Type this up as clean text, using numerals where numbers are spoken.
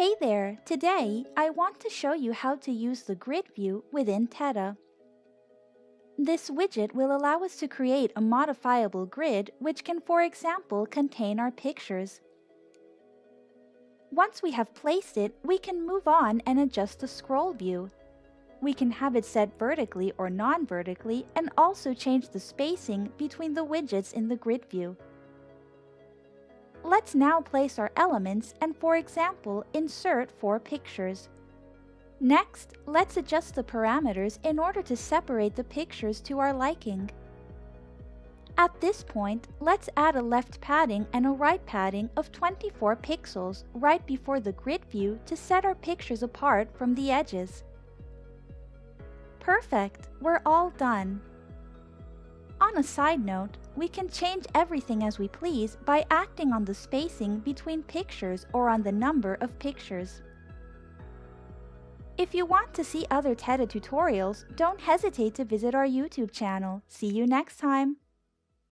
Hey there! Today, I want to show you how to use the grid view within Teta. This widget will allow us to create a modifiable grid which can, for example, contain our pictures. Once we have placed it, we can move on and adjust the scroll view. We can have it set vertically or non-vertically and also change the spacing between the widgets in the grid view. Let's now place our elements and, for example, insert 4 pictures. Next, let's adjust the parameters in order to separate the pictures to our liking. At this point, let's add a left padding and a right padding of 24 pixels right before the grid view to set our pictures apart from the edges. Perfect! We're all done. On a side note, we can change everything as we please by acting on the spacing between pictures or on the number of pictures. If you want to see other Teta tutorials, don't hesitate to visit our YouTube channel. See you next time!